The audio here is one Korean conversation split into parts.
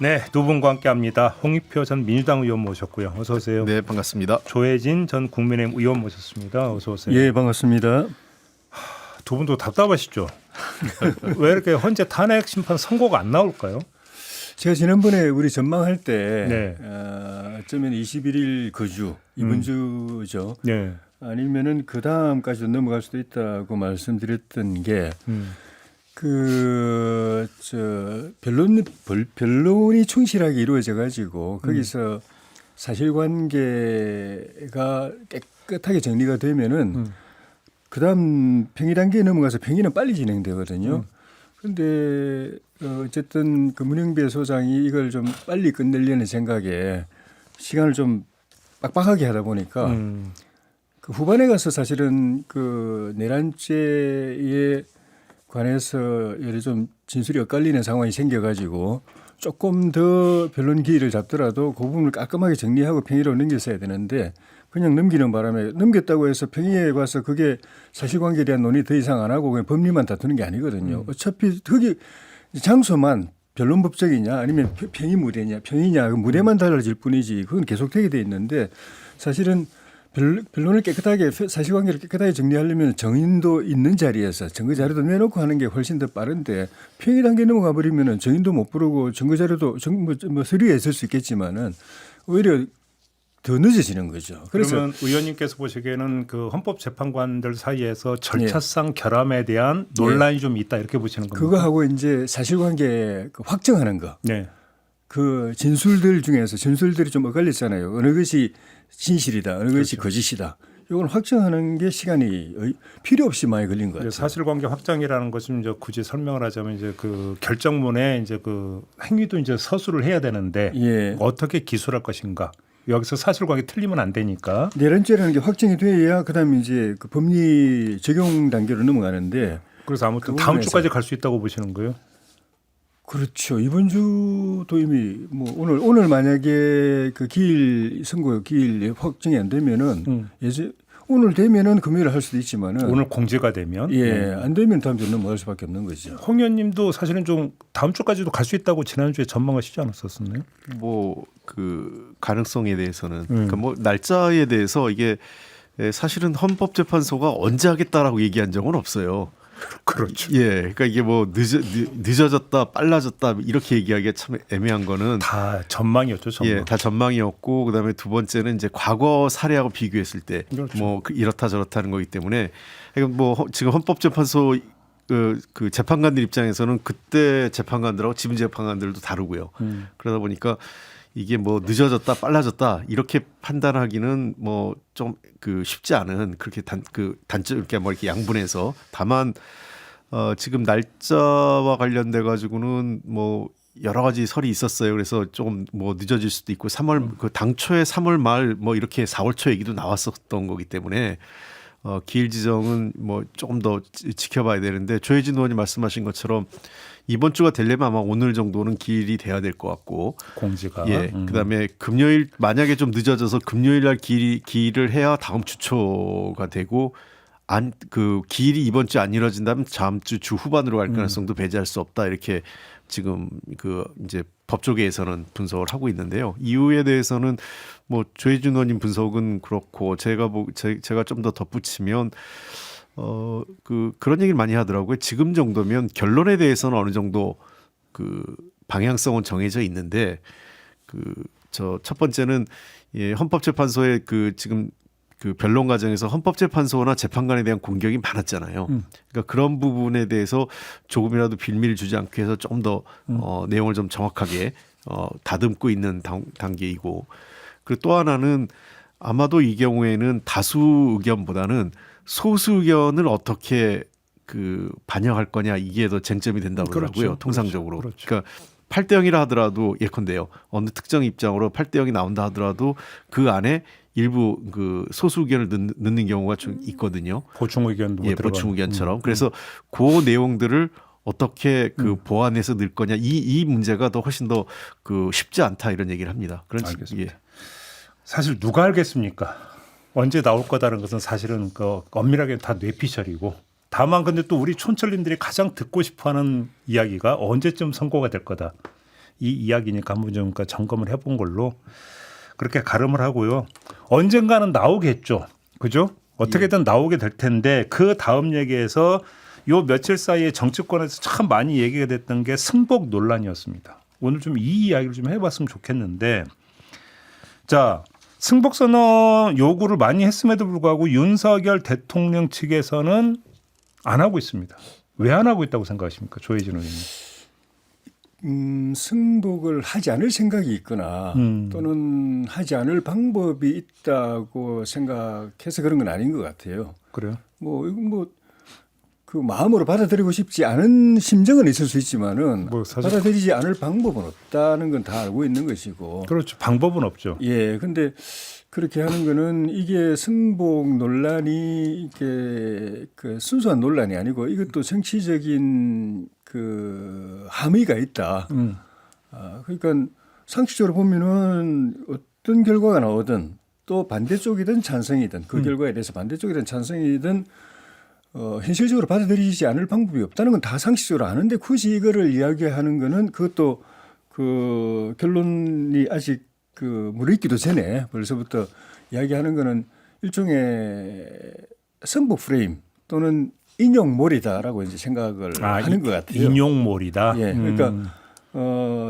네, 두 분과 함께합니다. 홍익표 전 민주당 의원 모셨고요. 어서 오세요. 네, 반갑습니다. 조혜진 전 국민의힘 의원 모셨습니다. 어서 오세요. 예, 반갑습니다. 두 분도 답답하시죠? 왜 이렇게 헌재 탄핵 심판 선고가 안 나올까요? 제가 지난번에 우리 전망할 때 네. 어쩌면 21일 거주 이번 주죠. 네. 아니면은 그 다음까지도 넘어갈 수도 있다고 말씀드렸던 게 변론이 충실하게 이루어져 가지고 거기서 사실관계가 깨끗하게 정리가 되면은 그다음 평의 단계에 넘어가서 평의는 빨리 진행되거든요. 그런데 어쨌든 그 문영배 소장이 이걸 좀 빨리 끝내려는 생각에 시간을 좀 빡빡하게 하다 보니까 그 후반에 가서 사실은 그 내란죄에 관해서 예를 좀 진술이 엇갈리는 상황이 생겨가지고 조금 더 변론 기일을 잡더라도 그 부분을 깔끔하게 정리하고 평의로 넘겼어야 되는데 그냥 넘기는 바람에 넘겼다고 해서 평의에 가서 그게 사실관계에 대한 논의 더 이상 안 하고 그냥 법리만 다투는 게 아니거든요. 어차피 거기 장소만 변론법적이냐 아니면 평의 무대냐 평의냐 그 무대만 달라질 뿐이지 그건 계속되게 돼 있는데 사실은 변론을 깨끗하게 사실관계를 깨끗하게 정리하려면 정인도 있는 자리에서 증거 자료도 내놓고 하는 게 훨씬 더 빠른데 평의 단계 넘어가 버리면은 정인도 못 부르고 증거 자료도 뭐 서류에 있을 수 있겠지만은 오히려 더 늦어지는 거죠. 그래서 그러면 의원님께서 보시기에는 그 헌법재판관들 사이에서 절차상 결함에 대한 논란이 좀 있다 이렇게 보시는 겁니까? 그거하고 이제 사실관계 확정하는 거. 네. 그 진술들 중에서 진술들이 좀 엇갈렸잖아요. 어느 것이 진실이다, 어느 것이 거짓이다. 이걸 확정하는 게 시간이 필요 없이 많이 걸린 것 같아요. 사실관계 확정이라는 것은 이제 굳이 설명을 하자면 이제 그 결정문에 이제 그 행위도 이제 서술을 해야 되는데 예. 어떻게 기술할 것인가. 여기서 사실관계 틀리면 안 되니까. 내란죄라는 게 확정이 돼야 그다음에 이제 그 법리 적용 단계로 넘어가는데. 그래서 아무튼 그 다음 부분에서 주까지 갈 수 있다고 보시는 거예요? 그렇죠. 이번 주도 이미 뭐 오늘 만약에 그 선고 기일 확정이 안 되면은 오늘 되면은 금요일에 할 수도 있지만은 오늘 공지가 되면 안 되면 다음 주에 넘어갈 수밖에 없는 거죠. 홍 의원님도 사실은 좀 다음 주까지도 갈 수 있다고 지난주에 전망하시지 않았었나요? 뭐 그 가능성에 대해서는 그러니까 뭐 날짜에 대해서 이게 사실은 헌법재판소가 언제 하겠다라고 얘기한 적은 없어요. 그렇죠. 예, 그러니까 이게 뭐 늦어졌다, 빨라졌다 이렇게 얘기하기가 참 애매한 거는 다 전망이었죠. 전망. 예, 다 전망이었고 그다음에 두 번째는 이제 과거 사례하고 비교했을 때 그렇죠. 뭐 이렇다 저렇다는 거기 때문에 그러니까 뭐 지금 헌법재판소 그 재판관들 입장에서는 그때 재판관들하고 지금 재판관들도 다르고요. 그러다 보니까 이게 뭐 늦어졌다 빨라졌다 이렇게 판단하기는 뭐 좀 그 쉽지 않은 그렇게 단점 이렇게 뭐 이렇게 양분해서 다만 지금 날짜와 관련돼 가지고는 뭐 여러 가지 설이 있었어요. 그래서 조금 뭐 늦어질 수도 있고 3월 그 당초에 3월 말 뭐 이렇게 4월 초 얘기도 나왔었던 거기 때문에 기일 지정은 뭐 조금 더 지켜봐야 되는데 조혜진 의원이 말씀하신 것처럼 이번 주가 되려면 아마 오늘 정도는 기일이 돼야 될 것 같고 공지가. 예. 그다음에 금요일 만약에 좀 늦어져서 금요일 날 기일을 해야 다음 주 초가 되고 그 기일이 이번 주 안 이루어진다면 다음 주 후반으로 갈 가능성도 배제할 수 없다 이렇게 지금 그 이제 법조계에서는 분석을 하고 있는데요. 이유에 대해서는 뭐 조혜진 의원님 분석은 그렇고 제가 좀 더 덧붙이면 그런 얘기를 많이 하더라고요. 지금 정도면 결론에 대해서는 어느 정도 그 방향성은 정해져 있는데 첫 번째는 헌법재판소의 지금 그 변론 과정에서 헌법재판소나 재판관에 대한 공격이 많았잖아요. 그러니까 그런 부분에 대해서 조금이라도 빌미를 주지 않기 위해서 조금 더 내용을 좀 정확하게 다듬고 있는 단계이고 그리고 또 하나는 아마도 이 경우에는 다수 의견보다는 소수 의견을 어떻게 반영할 거냐 이게 더 쟁점이 된다고 그러더라고요. 그렇죠. 통상적으로. 그렇죠. 그러니까 8대 0이라 하더라도 예컨대요. 어느 특정 입장으로 8대 0이 나온다 하더라도 그 안에 일부 그 소수 의견을 넣는 경우가 좀 있거든요. 보충 의견도 예, 보충 의견처럼. 그래서 그 내용들을 어떻게 보완해서 넣을 거냐 이 문제가 더 훨씬 더 쉽지 않다 이런 얘기를 합니다. 알겠습니다. 사실 누가 알겠습니까? 언제 나올 거다라는 것은 사실은 엄밀하게 다 뇌피셜이고 다만 근데 또 우리 촌철님들이 가장 듣고 싶어하는 이야기가 언제쯤 선고가 될 거다. 이 이야기니까 한번 좀 그러니까 점검을 해본 걸로 그렇게 가름을 하고요. 언젠가는 나오겠죠. 그죠? 어떻게든 나오게 될 텐데 그 다음 얘기에서 요 며칠 사이에 정치권에서 참 많이 얘기가 됐던 게 승복 논란이었습니다. 오늘 좀 이 이야기를 좀 해봤으면 좋겠는데 자 승복 선언 요구를 많이 했음에도 불구하고 윤석열 대통령 측에서는 안 하고 있습니다. 왜 안 하고 있다고 생각하십니까? 조혜진 의원님. 승복을 하지 않을 생각이 있거나 또는 하지 않을 방법이 있다고 생각해서 그런 건 아닌 것 같아요. 그래요? 그 마음으로 받아들이고 싶지 않은 심정은 있을 수 있지만은 뭐 사실- 받아들이지 않을 방법은 없다는 건 다 알고 있는 것이고. 그렇죠. 방법은 없죠. 예, 근데 그렇게 하는 거는 이게 승복 논란이 이게 그 순수한 논란이 아니고 이것도 정치적인 그 함의가 있다. 그러니까 상식적으로 보면은 어떤 결과가 나오든 또 반대쪽이든 찬성이든 그 결과에 대해서 반대쪽이든 찬성이든 현실적으로 받아들이지 않을 방법이 없다는 건 다 상식적으로 아는데 굳이 이거를 이야기하는 거는 그것도 그 결론이 아직 그 무르익기도 전에 벌써부터 이야기하는 거는 일종의 선복 프레임 또는 인용몰이다라고 이제 생각을 하는 것 같아요. 인용몰이다. 예, 그러니까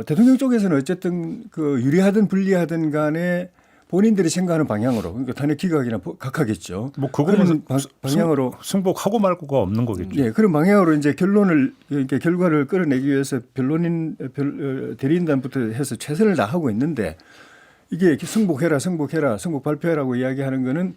대통령 쪽에서는 어쨌든 그 유리하든 불리하든 간에 본인들이 생각하는 방향으로 그러니까 탄핵 기각이나 각하겠죠. 뭐 그거는 방향으로 승복하고 말고가 없는 거겠죠. 예, 그런 방향으로 이제 결론을 그러니까 결과를 끌어내기 위해서 대리인단부터 해서 최선을 다하고 있는데 이게 승복해라, 승복 발표해라고 이야기하는 거는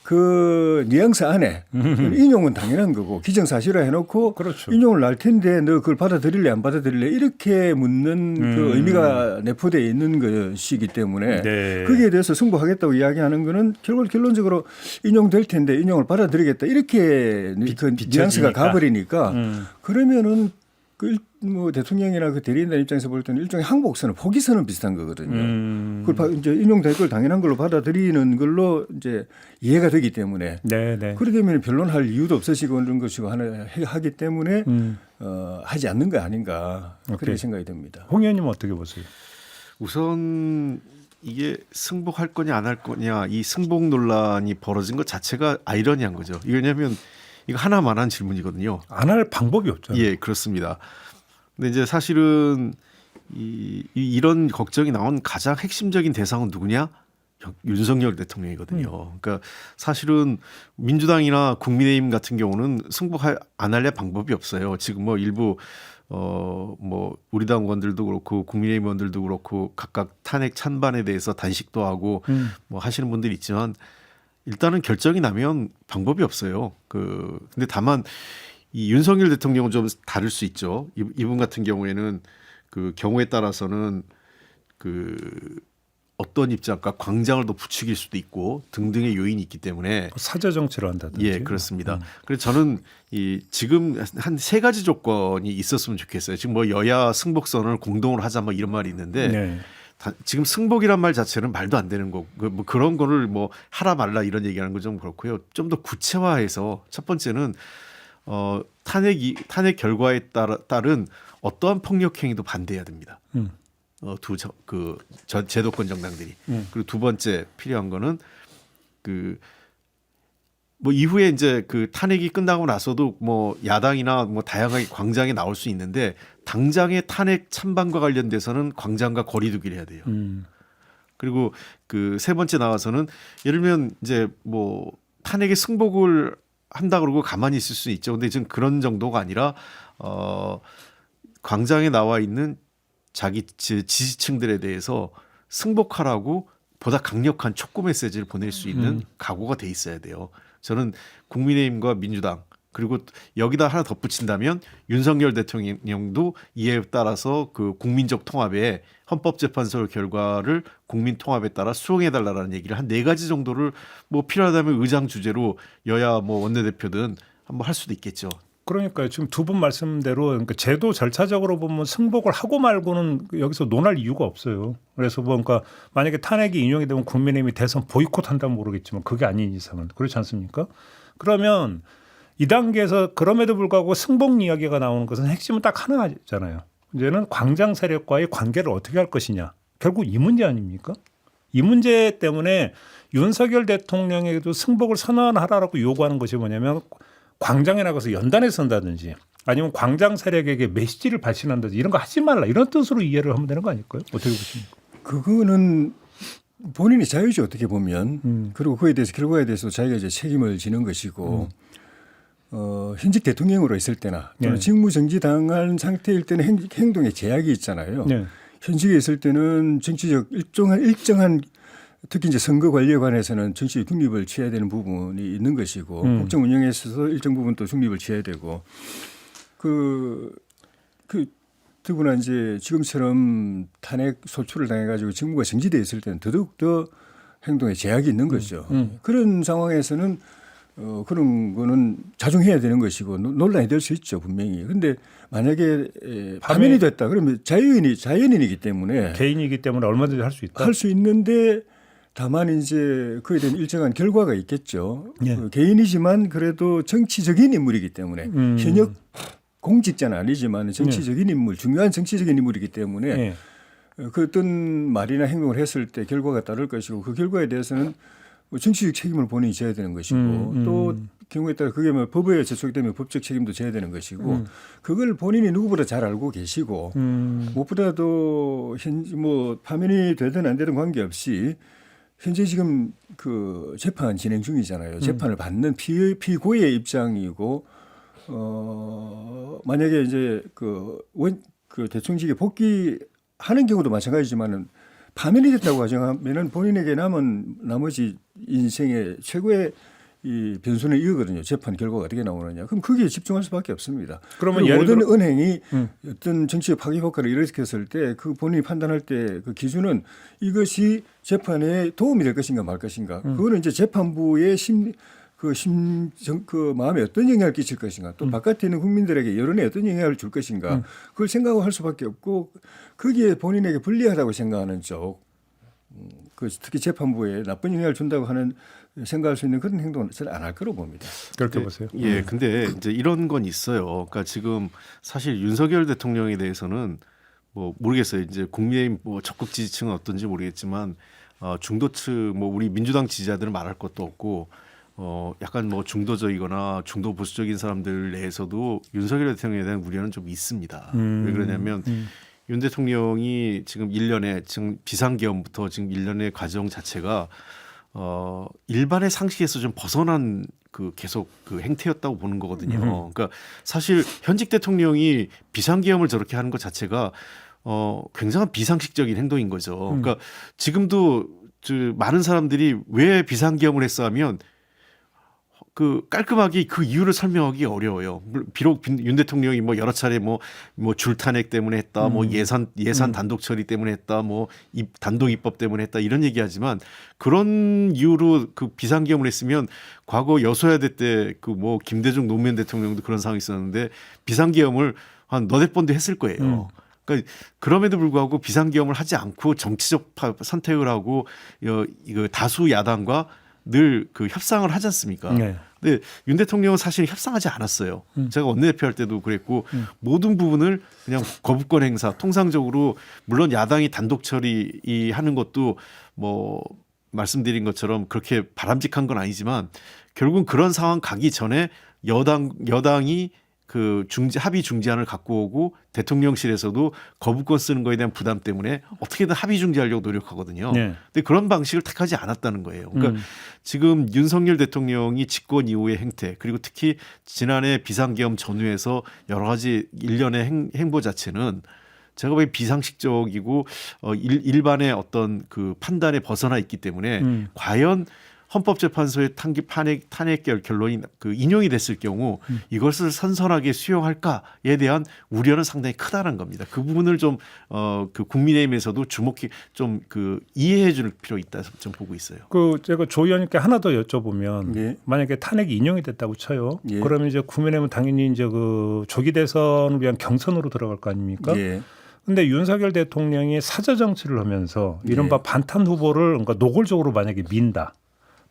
그 뉘앙스 안에 인용은 당연한 거고 기정사실화 해놓고 그렇죠. 인용을 날 텐데 너 그걸 받아들일래 안 받아들일래 이렇게 묻는 그 의미가 내포되어 있는 것이기 때문에 네. 거기에 대해서 승복하겠다고 이야기하는 거는 결론적으로 인용될 텐데 인용을 받아들이겠다 이렇게 그 뉘앙스가 가버리니까 그러면은 뭐 대통령이나 그 대리인단 입장에서 볼 때는 일종의 항복선언, 포기선언 비슷한 거거든요. 그걸 이제 인용될 걸 당연한 걸로 받아들이는 걸로 이제 이해가 되기 때문에 네. 그렇게 되면 변론할 이유도 없어지고 그런 것이고 하기 때문에 하지 않는 거 아닌가 그렇게 오케이. 생각이 듭니다. 홍 의원님은 어떻게 보세요? 우선 이게 승복할 거냐 안 할 거냐 이 승복 논란이 벌어진 것 자체가 아이러니한 거죠. 왜냐하면 이거 하나만한 질문이거든요. 안 할 방법이 없잖아요. 예, 그렇습니다. 근데 이제 사실은 이런 걱정이 나온 가장 핵심적인 대상은 누구냐? 윤석열 대통령이거든요. 그러니까 사실은 민주당이나 국민의힘 같은 경우는 안 할래 방법이 없어요. 지금 뭐 일부 뭐 우리 당 의원들도 그렇고 국민의힘 의원들도 그렇고 각각 탄핵 찬반에 대해서 단식도 하고 뭐 하시는 분들이 있지만 일단은 결정이 나면 방법이 없어요. 근데 다만 이 윤석열 대통령은 좀 다를 수 있죠. 이분 같은 경우에는 그 경우에 따라서는 그 어떤 입장과 광장을 더 부추길 수도 있고 등등의 요인이 있기 때문에 사저 정치를 한다든지. 예, 그렇습니다. 그래서 저는 지금 한 세 가지 조건이 있었으면 좋겠어요. 지금 뭐 여야 승복선언을 공동으로 하자 뭐 이런 말이 있는데 네. 지금 승복이란 말 자체는 말도 안 되는 거고 뭐 그런 거를 뭐 하라 말라 이런 얘기하는 건 좀 그렇고요. 좀 더 구체화해서 첫 번째는 탄핵 결과에 따른 어떠한 폭력 행위도 반대해야 됩니다. 제도권 정당들이. 그리고 두 번째 필요한 거는 뭐 이후에 이제 그 탄핵이 끝나고 나서도 뭐 야당이나 뭐 다양하게 광장에 나올 수 있는데 당장의 탄핵 찬반과 관련돼서는 광장과 거리두기를 해야 돼요. 그리고 그 세 번째 나와서는 예를 들면 이제 뭐 탄핵에 승복을 한다 그러고 가만히 있을 수 있죠. 근데 지금 그런 정도가 아니라 광장에 나와 있는 자기 지지층들에 대해서 승복하라고 보다 강력한 촉구 메시지를 보낼 수 있는 각오가 돼 있어야 돼요. 저는 국민의힘과 민주당 그리고 여기다 하나 덧붙인다면 윤석열 대통령도 이에 따라서 그 국민적 통합에 헌법재판소 결과를 국민 통합에 따라 수용해달라는 얘기를 한 네 가지 정도를 뭐 필요하다면 의장 주제로 여야 뭐 원내대표든 한번 할 수도 있겠죠. 그러니까요. 지금 두 분 말씀대로 그러니까 제도 절차적으로 보면 승복을 하고 말고는 여기서 논할 이유가 없어요. 그래서 뭔가 만약에 탄핵이 인용이 되면 국민의힘이 대선 보이콧한다면 모르겠지만 그게 아닌 이상은 그렇지 않습니까? 그러면 이 단계에서 그럼에도 불구하고 승복 이야기가 나오는 것은 핵심은 딱 하나잖아요. 이제는 광장 세력과의 관계를 어떻게 할 것이냐. 결국 이 문제 아닙니까? 이 문제 때문에 윤석열 대통령에게도 승복을 선언하라고 요구하는 것이 뭐냐면 광장에 나가서 연단에 선다든지 아니면 광장 세력에게 메시지를 발신한다든지 이런 거 하지 말라 이런 뜻으로 이해를 하면 되는 거 아닐까요? 어떻게 보십니까? 그거는 본인이 자유죠 어떻게 보면. 그리고 그에 대해서 결과에 대해서 자기가 이제 책임을 지는 것이고 현직 대통령으로 있을 때나 또는 네. 직무 정지 당한 상태일 때는 행동에 제약이 있잖아요. 네. 현직에 있을 때는 정치적 일정한 특히 이제 선거 관리에 관해서는 정치적 중립을 취해야 되는 부분이 있는 것이고 국정 운영에 있어서 일정 부분 또 중립을 취해야 되고 더구나 이제 지금처럼 탄핵 소추를 당해가지고 직무가 정지돼 있을 때는 더더욱 더 행동에 제약이 있는 거죠. 그런 상황에서는 그런 거는 자중해야 되는 것이고 논란이 될 수 있죠 분명히. 그런데 만약에 파면이 됐다 그러면 자연인이기 때문에 개인이기 때문에 얼마든지 할 수 있다. 할 수 있는데 다만 이제 그에 대한 일정한 결과가 있겠죠. 예. 개인이지만 그래도 정치적인 인물이기 때문에 현역 공직자는 아니지만 정치적인 인물, 중요한 정치적인 인물이기 때문에 예. 그 어떤 말이나 행동을 했을 때 결과가 따를 것이고 그 결과에 대해서는 정치적 책임을 본인이 져야 되는 것이고 또 경우에 따라 그게 뭐 법에 저촉되면 법적 책임도 져야 되는 것이고 그걸 본인이 누구보다 잘 알고 계시고 무엇보다도 뭐 파면이 되든 안 되든 관계없이 현재 지금 그 재판 진행 중이잖아요. 재판을 받는 피고의 입장이고 만약에 이제 그 대통령직에 복귀하는 경우도 마찬가지지만은 파면이 됐다고 가정하면은 본인에게 남은 나머지 인생의 최고의 이 변수는 이거거든요. 재판 결과가 어떻게 나오느냐. 그럼 거기에 집중할 수밖에 없습니다. 그러면 예를 모든 들어 은행이 어떤 정치적 파기 효과를 일으켰을 때 그 본인이 판단할 때 그 기준은 이것이 재판에 도움이 될 것인가 말 것인가. 그거는 이제 재판부의 그 마음에 어떤 영향을 끼칠 것인가 또 바깥에 있는 국민들에게 여론에 어떤 영향을 줄 것인가 그걸 생각할 수밖에 없고 거기에 본인에게 불리하다고 생각하는 쪽 특히 재판부에 나쁜 영향을 준다고 하는 생각할 수 있는 그런 행동은 잘 안 할 거로 봅니다. 그렇게 보세요. 예, 근데 이제 이런 건 있어요. 그러니까 지금 사실 윤석열 대통령에 대해서는 뭐 모르겠어요. 이제 국민의힘 뭐 적극 지지층은 어떤지 모르겠지만 중도층 뭐 우리 민주당 지지자들은 말할 것도 없고 약간 뭐 중도적이거나 중도 보수적인 사람들 내에서도 윤석열 대통령에 대한 우려는 좀 있습니다. 왜 그러냐면 윤 대통령이 지금 1년에 지금 비상계엄부터 지금 1년의 과정 자체가 일반의 상식에서 좀 벗어난 그 계속 그 행태였다고 보는 거거든요. 그러니까 사실 현직 대통령이 비상계엄을 저렇게 하는 것 자체가 굉장한 비상식적인 행동인 거죠. 그러니까 지금도 많은 사람들이 왜 비상계엄을 했어 하면 그 깔끔하게 그 이유를 설명하기 어려워요. 비록 윤 대통령이 뭐 여러 차례 뭐 줄탄핵 때문에 했다, 뭐 예산 단독 처리 때문에 했다, 뭐 단독 입법 때문에 했다 이런 얘기하지만 그런 이유로 그 비상계엄을 했으면 과거 여소야대 때 그 뭐 김대중 노무현 대통령도 그런 상황이 있었는데 비상계엄을 한 너댓 번도 했을 거예요. 그러니까 그럼에도 불구하고 비상계엄을 하지 않고 정치적 선택을 하고 이거 다수 야당과 늘 그 협상을 하지 않습니까? 네. 근데 윤 대통령은 사실 협상하지 않았어요. 제가 원내대표 할 때도 그랬고 모든 부분을 그냥 거부권 행사 통상적으로 물론 야당이 단독 처리하는 것도 뭐 말씀드린 것처럼 그렇게 바람직한 건 아니지만 결국은 그런 상황 가기 전에 여당이 그 합의 중재안을 갖고 오고 대통령실에서도 거부권 쓰는 거에 대한 부담 때문에 어떻게든 합의 중재하려고 노력하거든요. 네. 근데 그런 방식을 택하지 않았다는 거예요. 그러니까 지금 윤석열 대통령이 집권 이후의 행태 그리고 특히 지난해 비상계엄 전후에서 여러 가지 일련의 행보 자체는 제가 보기엔 비상식적이고 일반의 어떤 그 판단에 벗어나 있기 때문에 과연 헌법재판소의 탄핵 결론이 그 인용이 됐을 경우 이것을 선선하게 수용할까에 대한 우려는 상당히 크다는 겁니다. 그 부분을 좀 그 국민의힘에서도 주목해 좀 그 이해해 줄 필요 있다 좀 보고 있어요. 그 제가 조 의원님께 하나 더 여쭤보면 예. 만약에 탄핵이 인용이 됐다고 쳐요. 예. 그러면 이제 국민의힘은 당연히 이제 그 조기 대선을 위한 경선으로 들어갈 거 아닙니까? 예. 근데 윤석열 대통령이 사저 정치를 하면서 이른바 반탄 후보를 그러니까 노골적으로 만약에 민다.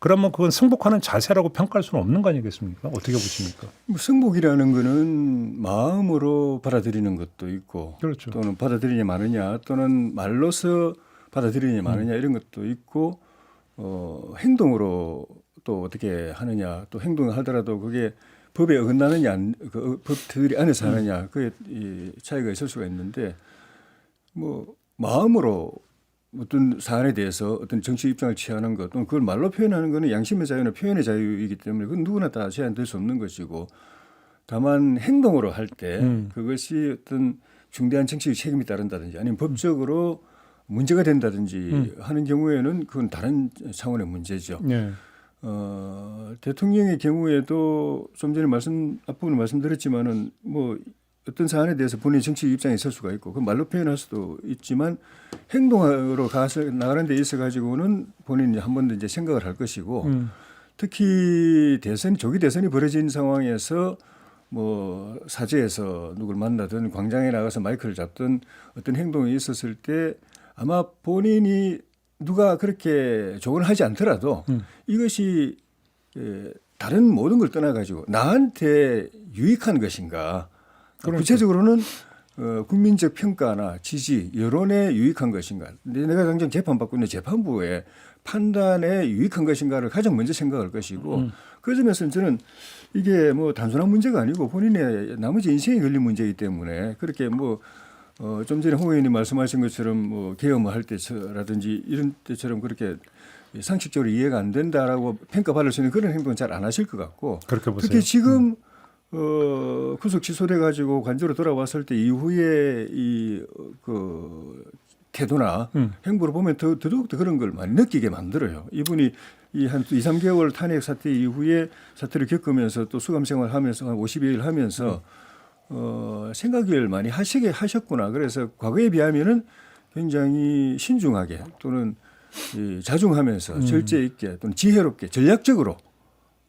그러면 그건 승복하는 자세라고 평가할 수는 없는 거 아니겠습니까? 어떻게 보십니까? 뭐 승복이라는 거는 마음으로 받아들이는 것도 있고 그렇죠. 또는 받아들이냐 마느냐 또는 말로서 받아들이냐 마느냐 이런 것도 있고 행동으로 또 어떻게 하느냐 또 행동을 하더라도 그게 법에 어긋나느냐 그 법들이 안에서 하느냐 그게 이 차이가 있을 수가 있는데 뭐 마음으로 어떤 사안에 대해서 어떤 정치 입장을 취하는 것 또는 그걸 말로 표현하는 것은 양심의 자유나 표현의 자유이기 때문에 그건 누구나 다 제한될 수 없는 것이고 다만 행동으로 할 때 그것이 어떤 중대한 정치적 책임이 따른다든지 아니면 법적으로 문제가 된다든지 하는 경우에는 그건 다른 차원의 문제죠. 네. 대통령의 경우에도 좀 전에 앞부분에 말씀드렸지만은 뭐 어떤 사안에 대해서 본인의 정치 입장에 있을 수가 있고 그 말로 표현할 수도 있지만 행동으로 가서 나가는 데 있어 가지고는 본인이 한 번 더 이제 생각을 할 것이고 특히 조기 대선이 벌어진 상황에서 뭐 사저에서 누굴 만나든 광장에 나가서 마이크를 잡든 어떤 행동이 있었을 때 아마 본인이 누가 그렇게 조언을 하지 않더라도 이것이 다른 모든 걸 떠나가지고 나한테 유익한 것인가 그러니까. 구체적으로는 국민적 평가나 지지, 여론에 유익한 것인가 내가 당장 재판받고 있는 재판부의 판단에 유익한 것인가를 가장 먼저 생각할 것이고 그 점에서는 저는 이게 뭐 단순한 문제가 아니고 본인의 나머지 인생에 걸린 문제이기 때문에 그렇게 뭐 좀 전에 홍 의원님 말씀하신 것처럼 뭐 계엄할 때라든지 이런 때처럼 그렇게 상식적으로 이해가 안 된다라고 평가받을 수 있는 그런 행동은 잘 안 하실 것 같고 그렇게 보세요. 특히 지금 구속 취소돼 가지고 관저로 돌아왔을 때 이후에 그 태도나 행보를 보면 더더욱 그런 걸 많이 느끼게 만들어요. 이분이 이 한 2, 3개월 탄핵 사태 이후에 사태를 겪으면서 또 수감 생활하면서 한 50여일 하면서 생각을 많이 하셨구나. 그래서 과거에 비하면은 굉장히 신중하게 또는 자중하면서 절제 있게 또는 지혜롭게 전략적으로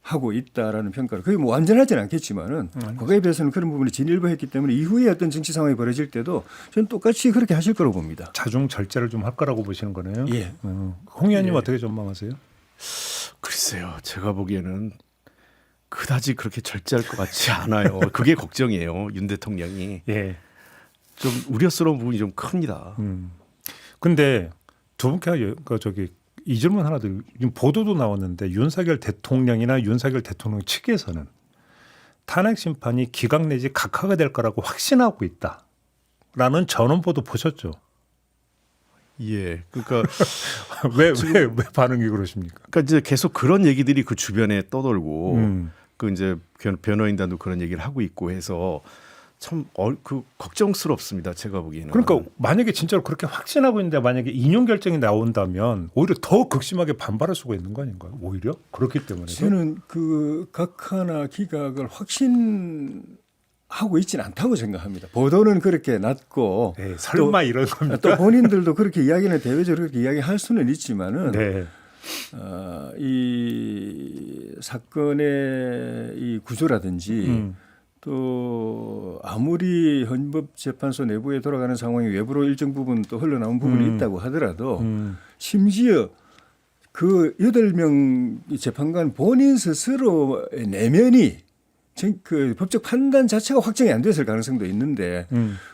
하고 있다라는 평가를 그게 뭐 완전하지는 않겠지만은 과거에 비해서는 그런 부분이 진일보했기 때문에 이후에 어떤 정치 상황이 벌어질 때도 저는 똑같이 그렇게 하실 거라고 봅니다. 자중 절제를 좀 할 거라고 보시는 거네요. 예. 홍 의원님 어떻게 전망하세요? 글쎄요, 제가 보기에는 그다지 그렇게 절제할 것 같지 않아요. 그게 걱정이에요. 윤 대통령이 예. 좀 우려스러운 부분이 좀 큽니다. 근데 두 분께 이 질문 하나 더 지금 보도도 나왔는데 윤석열 대통령이나 윤석열 대통령 측에서는 탄핵 심판이 기각 내지 각하가 될 거라고 확신하고 있다라는 전원 보도 보셨죠? 예, 그러니까 왜 반응이 그러십니까? 그러니까 이제 계속 그런 얘기들이 그 주변에 떠돌고 그 이제 변호인단도 그런 얘기를 하고 있고 해서 참 그 걱정스럽습니다. 제가 보기에는. 그러니까 만약에 진짜로 그렇게 확신하고 있는데 만약에 인용 결정이 나온다면 오히려 더 극심하게 반발할 수가 있는 거 아닌가요? 오히려 그렇기 때문에 저는 그 각하나 기각을 확신하고 있지는 않다고 생각합니다. 보도는 그렇게 났고 네, 설마 이런 겁니까? 또 본인들도 그렇게 이야기는 대외적으로 그렇게 이야기할 수는 있지만은 네. 이 사건의 이 구조라든지 또 아무리 헌법재판소 내부에 돌아가는 상황이 외부로 일정 부분 또 흘러나온 부분이 있다고 하더라도 심지어 그 8명 재판관 본인 스스로 내면이 그 법적 판단 자체가 확정이 안 됐을 가능성도 있는데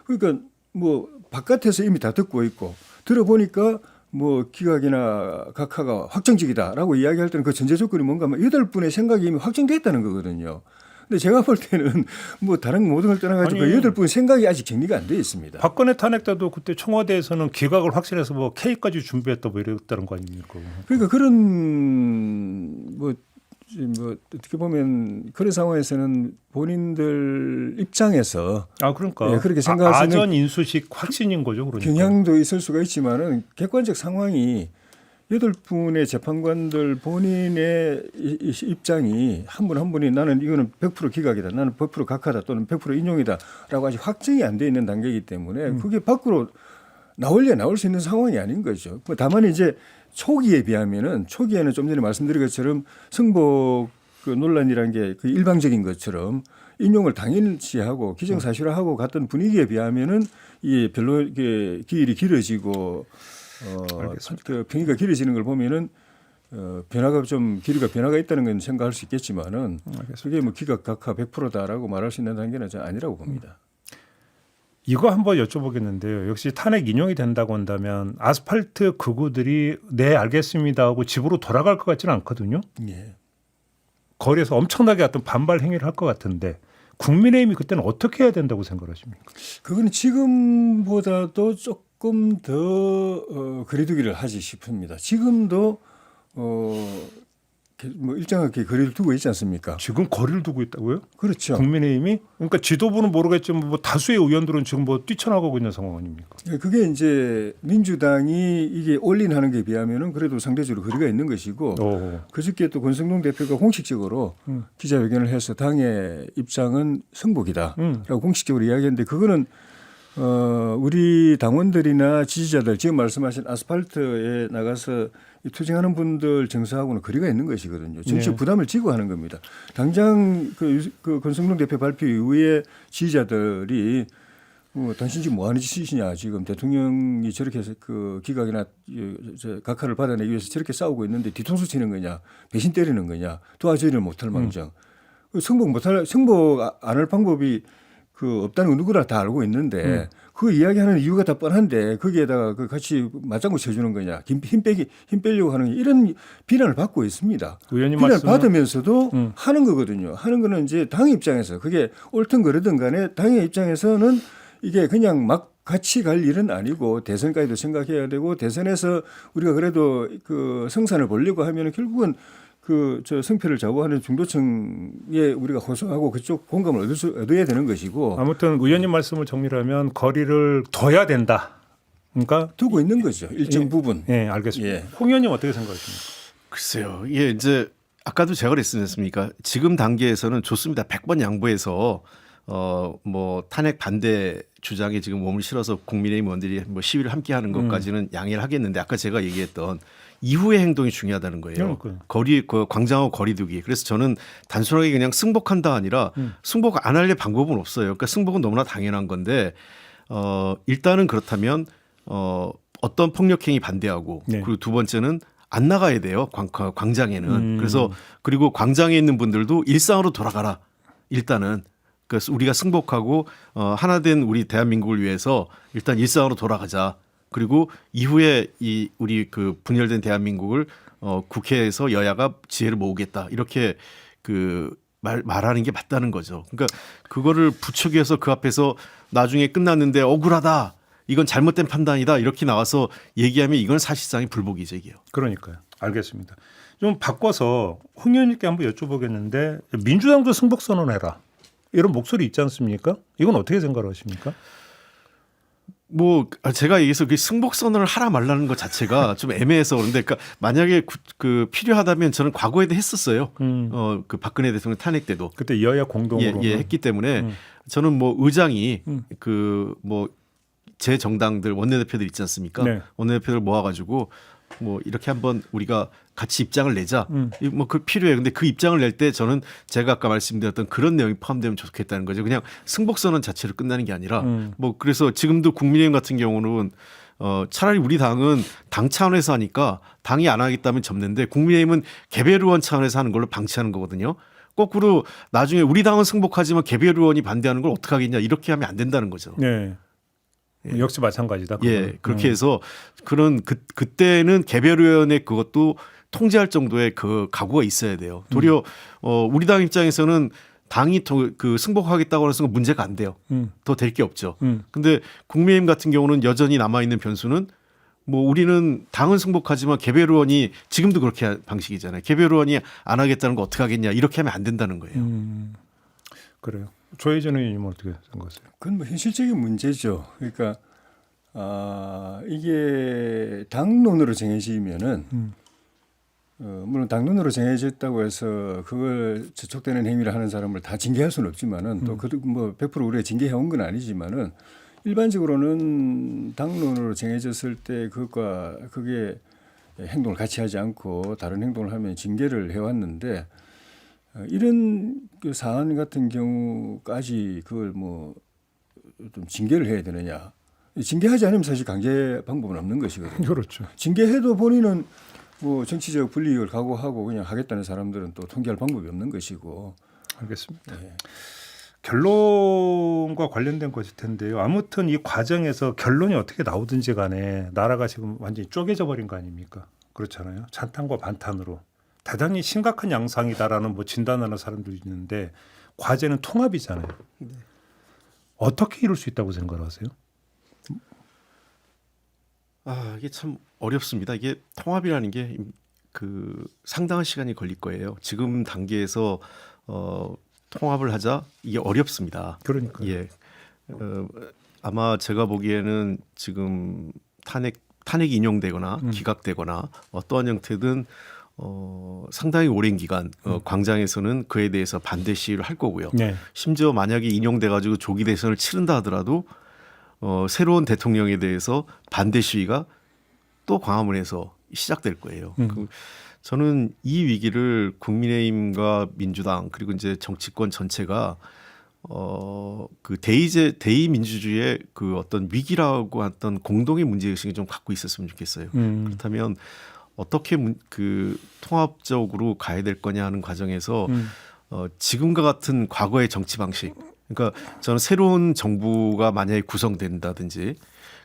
그러니까 뭐 바깥에서 이미 다 듣고 있고 들어보니까 뭐 기각이나 각하가 확정적이다라고 이야기할 때는 그 전제 조건이 뭔가 하면 8분의 생각이 이미 확정돼 있다는 거거든요. 근데 제가 볼 때는 뭐 다른 모든 걸 떠나가지고 그 8분 생각이 아직 정리가 안 돼 있습니다. 박근혜 탄핵 때도 그때 청와대에서는 기각을 확실해서 뭐 K까지 준비했다 뭐 이랬다는 거 아닙니까? 그러니까 그런 뭐 어떻게 보면 그런 상황에서는 본인들 입장에서 그러니까 예, 그렇게 생각할 수 있는 아전 인수식 확신인 거죠, 그러니까. 경향도 있을 수가 있지만은 객관적 상황이 8분의 재판관들 본인의 입장이 한 분 한 분이 나는 이거는 100% 기각이다, 나는 100% 각하다 또는 100% 인용이다라고 아직 확정이 안 돼 있는 단계이기 때문에 그게 밖으로 나올 수 있는 상황이 아닌 거죠. 다만 이제 초기에 비하면은 초기에는 좀 전에 말씀드린 것처럼 승복 그 논란이라는 게 그 일방적인 것처럼 인용을 당연시하고 기정사실화하고 갔던 분위기에 비하면은 이 별로 기일이 길어지고 그 평기가 길어지는 걸 보면은 변화가 좀 길이가 변화가 있다는 건 생각할 수 있겠지만은 알겠습니다. 그게 뭐 기각각하 100%다라고 말할 수 있는 단계는 저는 아니라고 봅니다. 이거 한번 여쭤보겠는데요. 역시 탄핵 인용이 된다고 한다면 아스팔트 극우들이 네 알겠습니다 하고 집으로 돌아갈 것 같지는 않거든요. 예. 거리에서 엄청나게 어떤 반발 행위를 할 것 같은데 국민의힘이 그때는 어떻게 해야 된다고 생각하십니까? 그거는 지금보다도 조금 더 거리두기를 하지 싶습니다. 지금도 뭐 일정하게 거리를 두고 있지 않습니까? 지금 거리를 두고 있다고요? 그렇죠. 국민의힘이? 그러니까 지도부는 모르겠지만 뭐 다수의 의원들은 지금 뭐 뛰쳐나가고 있는 상황 아닙니까? 그게 이제 민주당이 이게 올인하는 게 비하면은 그래도 상대적으로 거리가 있는 것이고 그저께 또 권성동 대표가 공식적으로 기자회견을 해서 당의 입장은 승복이다라고 공식적으로 이야기했는데 그거는 우리 당원들이나 지지자들 지금 말씀하신 아스팔트에 나가서 투쟁하는 분들 정서하고는 거리가 있는 것이거든요. 정치적 부담을 지고 하는 겁니다. 당장 그 권성동 대표 발표 이후에 지지자들이 당신 지금 뭐 하는 짓이냐 지금 대통령이 저렇게 해서 그 기각이나 각하를 받아내기 위해서 저렇게 싸우고 있는데 뒤통수 치는 거냐 배신 때리는 거냐 도와주지를 못할 망정 승복 안 할 방법이 없다는 거 누구나 다 알고 있는데 그 이야기하는 이유가 다 뻔한데 거기에다가 같이 맞장구 쳐주는 거냐 힘 빼려고 하는 이런 비난을 받고 있습니다. 의원님 비난을 말씀은 받으면서도 하는 거거든요. 하는 거는 이제 당의 입장에서 그게 옳든 그르든 간에 당의 입장에서는 이게 그냥 막 같이 갈 일은 아니고 대선까지도 생각해야 되고 대선에서 우리가 그래도 그 성산을 보려고 하면 결국은 저 성패를 좌우하는 중도층에 우리가 호소하고 그쪽 공감을 얻어야 되는 것이고 아무튼 의원님 말씀을 정리하면 거리를 둬야 된다. 그러니까 두고 있는 거죠. 일정 부분. 네, 알겠습니다. 예. 홍 의원님 어떻게 생각하십니까? 글쎄요. 이게 이제 아까도 제가 그랬지 않습니까? 지금 단계에서는 좋습니다. 100번 양보해서 뭐 탄핵 반대 주장에 지금 몸을 실어서 국민의힘 의원들이 뭐 시위를 함께 하는 것까지는 양해를 하겠는데 아까 제가 얘기했던 이후의 행동이 중요하다는 거예요. 그 광장하고 거리두기. 그래서 저는 단순하게 그냥 승복한다 아니라 승복 안 할 방법은 없어요. 그러니까 승복은 너무나 당연한 건데 일단은 그렇다면 어떤 폭력행위 반대하고 네. 그리고 두 번째는 안 나가야 돼요. 광장에는. 그래서 그리고 광장에 있는 분들도 일상으로 돌아가라. 일단은. 그래서 우리가 승복하고 하나된 우리 대한민국을 위해서 일단 일상으로 돌아가자. 그리고 이후에 우리 그 분열된 대한민국을 국회에서 여야가 지혜를 모으겠다. 이렇게 말하는 게 맞다는 거죠. 그러니까 그거를 부추겨서 그 앞에서 나중에 끝났는데 억울하다. 이건 잘못된 판단이다. 이렇게 나와서 얘기하면 이건 사실상의 불복이죠. 그러니까요. 알겠습니다. 좀 바꿔서 홍 의원님께 한번 여쭤보겠는데 민주당도 승복 선언해라. 이런 목소리 있지 않습니까? 이건 어떻게 생각하십니까? 뭐 제가 얘기해서 그 승복 선언을 하라 말라는 것 자체가 좀 애매해서 그런데 그러니까 만약에 필요하다면 저는 과거에도 했었어요. 그 박근혜 대통령 탄핵 때도 그때 여야 공동으로 했기 때문에 저는 뭐 의장이 뭐 제 정당들 원내대표들 있지 않습니까? 네. 원내대표들 모아가지고 뭐 이렇게 한번 우리가 같이 입장을 내자. 뭐 그 필요해. 근데 그 입장을 낼 때 저는 제가 아까 말씀드렸던 그런 내용이 포함되면 좋겠다는 거죠. 그냥 승복선언 자체로 끝나는 게 아니라 뭐 그래서 지금도 국민의힘 같은 경우는 차라리 우리 당은 당 차원에서 하니까 당이 안 하겠다면 접는데 국민의힘은 개별 의원 차원에서 하는 걸로 방치하는 거거든요. 거꾸로 나중에 우리 당은 승복하지만 개별 의원이 반대하는 걸 어떻게 하겠냐 이렇게 하면 안 된다는 거죠. 네. 역시 마찬가지다. 예, 그렇게 해서 그때는 개별 의원의 그것도 통제할 정도의 그 각오가 있어야 돼요. 도리어 우리 당 입장에서는 당이 그 승복하겠다고 해서 문제가 안 돼요. 더 될 게 없죠. 근데 국민의힘 같은 경우는 여전히 남아 있는 변수는 뭐 우리는 당은 승복하지만 개별 의원이 지금도 그렇게 할 방식이잖아요. 개별 의원이 안 하겠다는 거 어떻게 하겠냐 이렇게 하면 안 된다는 거예요. 그래요. 조혜진 의원님은 어떻게 생각하세요? 그건 뭐 현실적인 문제죠. 그러니까 이게 당론으로 정해지면은 물론 당론으로 정해졌다고 해서 그걸 저촉되는 행위를 하는 사람을 다 징계할 수는 없지만은 또 뭐 100% 우리가 징계해온 건 아니지만은 일반적으로는 당론으로 정해졌을 때 그게 행동을 같이 하지 않고 다른 행동을 하면 징계를 해왔는데 이런 그 사안 같은 경우까지 그걸 뭐 좀 징계를 해야 되느냐? 징계하지 않으면 사실 강제 방법은 없는 것이거든요. 그렇죠. 징계해도 본인은 뭐 정치적 불이익을 각오하고 그냥 하겠다는 사람들은 또 통제할 방법이 없는 것이고. 알겠습니다. 예. 결론과 관련된 것일 텐데요. 아무튼 이 과정에서 결론이 어떻게 나오든지 간에 나라가 지금 완전히 쪼개져 버린 거 아닙니까? 그렇잖아요. 찬탄과 반탄으로 대단히 심각한 양상이다라는 뭐 진단하는 사람들이 있는데 과제는 통합이잖아요. 어떻게 이룰 수 있다고 생각하세요? 이게 참 어렵습니다. 이게 통합이라는 게 그 상당한 시간이 걸릴 거예요. 지금 단계에서 통합을 하자 이게 어렵습니다. 그러니까요. 예. 아마 제가 보기에는 지금 탄핵이 인용되거나 기각되거나 어떠한 형태든 상당히 오랜 기간 광장에서는 그에 대해서 반대 시위를 할 거고요. 네. 심지어 만약에 인용돼 가지고 조기 대선을 치른다 하더라도 새로운 대통령에 대해서 반대 시위가 또 광화문에서 시작될 거예요. 저는 이 위기를 국민의힘과 민주당 그리고 이제 정치권 전체가 그 대의 민주주의의 그 어떤 위기라고 했던 공동의 문제의식을 좀 갖고 있었으면 좋겠어요. 그렇다면 어떻게 그 통합적으로 가야 될 거냐 하는 과정에서 지금과 같은 과거의 정치 방식, 그러니까 저는 새로운 정부가 만약에 구성된다든지,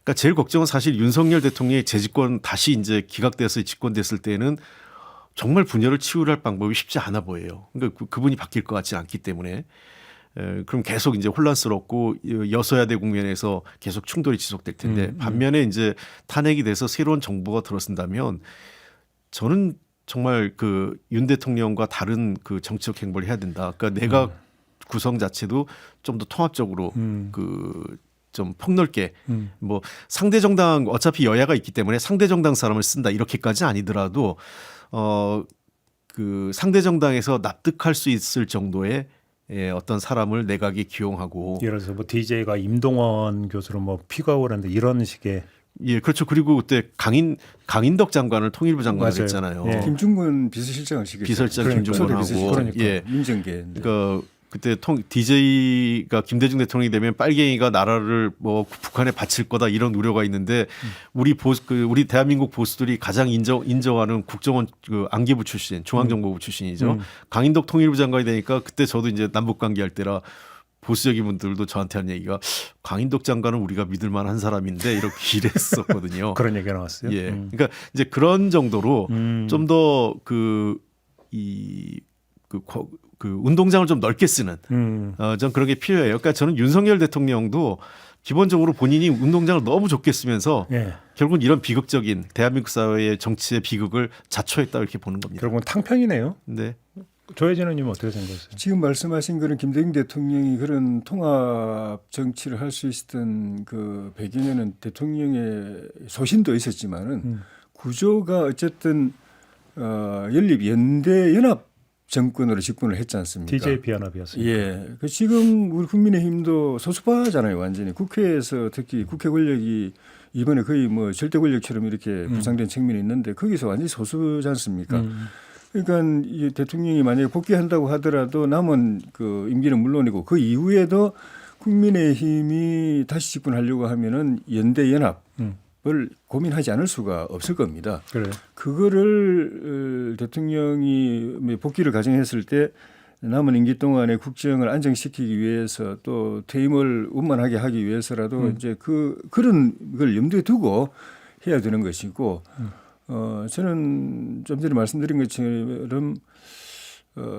그러니까 제일 걱정은 사실 윤석열 대통령의 재집권 다시 이제 기각돼서 집권됐을 때는 정말 분열을 치유할 방법이 쉽지 않아 보여요. 그러니까 그분이 바뀔 것 같지 않기 때문에. 그럼 계속 이제 혼란스럽고 여소야대 국면에서 계속 충돌이 지속될 텐데 반면에 이제 탄핵이 돼서 새로운 정부가 들어선다면 저는 정말 그 윤 대통령과 다른 그 정치적 행보를 해야 된다. 그러니까 내각 구성 자체도 좀 더 통합적으로 그 좀 폭넓게 뭐 상대 정당 어차피 여야가 있기 때문에 상대 정당 사람을 쓴다 이렇게까지는 아니더라도 그 상대 정당에서 납득할 수 있을 정도의 어떤 사람을 내각에 기용하고 예를 들어서 뭐 DJ가 임동원 교수로 뭐 피가 오르는데 이런 식의 예 그렇죠. 그리고 그때 강인덕 장관을 통일부 장관을 맞아요. 했잖아요. 예. 김중근 비서실장을 시켰죠. 비서실장 그러니까. 김종건하고 그러니까. 예 민정계. 그러니까 그때 DJ가 김대중 대통령이 되면 빨갱이가 나라를 뭐 북한에 바칠 거다 이런 우려가 있는데 우리 우리 대한민국 보수들이 가장 인정하는 국정원 그 안기부 출신, 중앙정보부 출신이죠. 강인덕 통일부 장관이 되니까 그때 저도 이제 남북 관계할 때라 보수적인 분들도 저한테 한 얘기가 강인덕 장관은 우리가 믿을 만한 사람인데 이렇게 이랬었거든요. 그런 얘기가 나왔어요. 예. 그러니까 이제 그런 정도로 좀 더 그 운동장을 좀 넓게 쓰는 전 그런 게 필요해요. 그러니까 저는 윤석열 대통령도 기본적으로 본인이 운동장을 너무 좁게 쓰면서 예. 결국은 이런 비극적인 대한민국 사회의 정치의 비극을 자초했다 이렇게 보는 겁니다. 결국은 탕평이네요. 네. 조혜진 의원님은 어떻게 생각하세요? 지금 말씀하신 그런 김대중 대통령이 그런 통합 정치를 할 수 있었던 그 배경에는 대통령의 소신도 있었지만은 구조가 어쨌든 연합 정권으로 집권을 했지 않습니까? DJ 비연합이었습니다. 예. 그 지금 우리 국민의힘도 소수파잖아요, 완전히. 국회에서 특히 국회 권력이 이번에 거의 뭐 절대 권력처럼 이렇게 부상된 측면이 있는데 거기서 완전히 소수지 않습니까? 그러니까 이 대통령이 만약에 복귀한다고 하더라도 남은 그 임기는 물론이고 그 이후에도 국민의힘이 다시 집권하려고 하면은 연대 연합을 고민하지 않을 수가 없을 겁니다. 그래요. 그거를 대통령이 복귀를 가정했을 때 남은 임기 동안에 국정을 안정시키기 위해서 또 퇴임을 원만하게 하기 위해서라도 이제 그런 걸 염두에 두고 해야 되는 것이고 저는 좀 전에 말씀드린 것처럼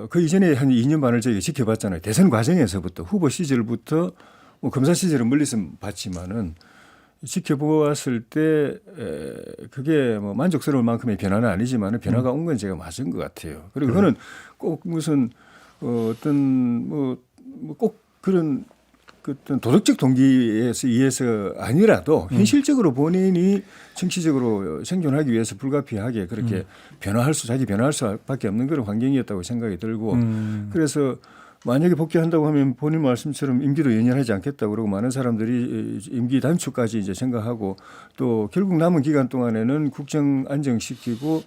그 이전에 한 2년 반을 저희가 지켜봤잖아요. 대선 과정에서부터 후보 시절부터 뭐 검사 시절은 멀리서 봤지만은 지켜보았을 때 그게 뭐 만족스러울 만큼의 변화는 아니지만 변화가 온 건 제가 맞은 것 같아요. 그리고 그거는 꼭 무슨 어떤 뭐 꼭 그런 어떤 도덕적 동기에 의해서 아니라도 현실적으로 본인이 정치적으로 생존하기 위해서 불가피하게 그렇게 자기 변화할 수밖에 없는 그런 환경이었다고 생각이 들고 그래서 만약에 복귀한다고 하면 본인 말씀처럼 임기도 연연하지 않겠다고 그러고 많은 사람들이 임기 단축까지 이제 생각하고 또 결국 남은 기간 동안에는 국정 안정시키고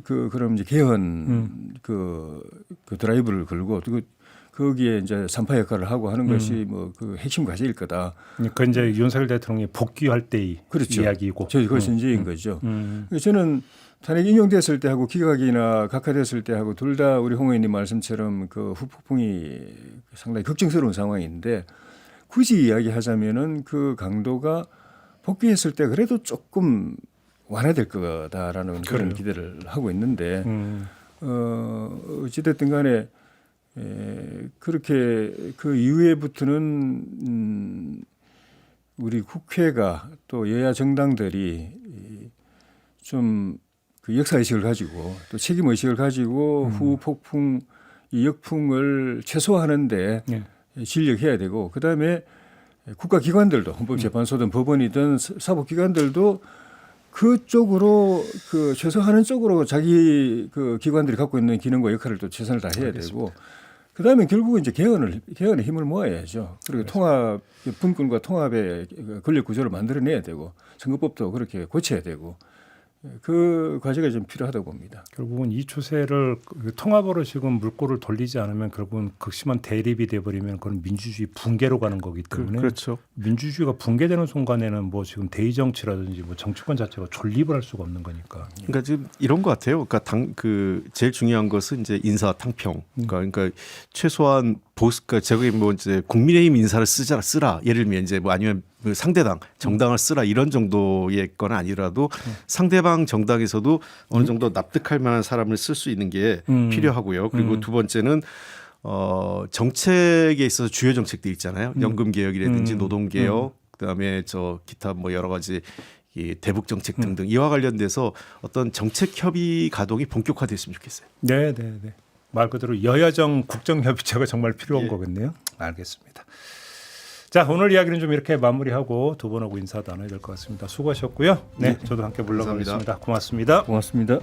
그럼 이제 개헌 그 드라이브를 걸고 거기에 이제 산파 역할을 하고 하는 것이 뭐 그 핵심 과제일 거다. 그 이제 윤석열 대통령이 복귀할 때의 그렇죠. 이야기고. 저희 그걸 전제인 거죠. 저는 탄핵 인용됐을 때 하고 기각이나 각하됐을 때 하고 둘 다 우리 홍 의원님 말씀처럼 그 후폭풍이 상당히 걱정스러운 상황인데 굳이 이야기하자면은 그 강도가 복귀했을 때 그래도 조금 완화될 거다라는 그런 기대를 하고 있는데 어찌됐든 간에 그렇게 그 이후에부터는 우리 국회가 또 여야 정당들이 좀 그 역사 의식을 가지고 또 책임 의식을 가지고 후 폭풍 이 역풍을 최소화하는데 진력해야 되고 그다음에 국가기관들도 헌법재판소든 법원이든 사법기관들도 그쪽으로 그 최소화하는 쪽으로 자기 그 기관들이 갖고 있는 기능과 역할을 또 최선을 다해야 되고 그다음에 결국은 이제 개헌의 힘을 모아야죠. 그리고 통합 분권과 통합의 권력 구조를 만들어내야 되고 선거법도 그렇게 고쳐야 되고 그 과제가 좀 필요하다고 봅니다. 결국은 이 추세를 통합으로 지금 물꼬를 돌리지 않으면 결국은 극심한 대립이 돼버리면 그건 민주주의 붕괴로 가는 거기 때문에 그렇죠. 민주주의가 붕괴되는 순간에는 뭐 지금 대의 정치라든지 뭐 정치권 자체가 존립을 할 수가 없는 거니까. 그러니까 지금 이런 것 같아요. 그러니까 제일 중요한 것은 이제 인사 탕평. 그러니까 최소한 그러니까 저기 뭐 이제 국민의힘 인사를 쓰라. 예를 들면 이제 뭐 아니면 그 상대당 정당을 쓰라 이런 정도의 건 아니라도 상대방 정당에서도 어느 정도 납득할 만한 사람을 쓸 수 있는 게 필요하고요. 그리고 두 번째는 정책에 있어서 주요 정책들 있잖아요. 연금 개혁이라든지 노동 개혁, 그다음에 저 기타 뭐 여러 가지 이 대북 정책 등등 이와 관련돼서 어떤 정책 협의 가동이 본격화됐으면 좋겠어요. 네. 말 그대로 여야정 국정협의체가 정말 필요한 예. 거겠네요. 알겠습니다. 자, 오늘 이야기는 좀 이렇게 마무리하고 두 분하고 인사 나눠야 될 것 같습니다. 수고하셨고요. 네, 저도 함께 물러가겠습니다. 고맙습니다. 고맙습니다.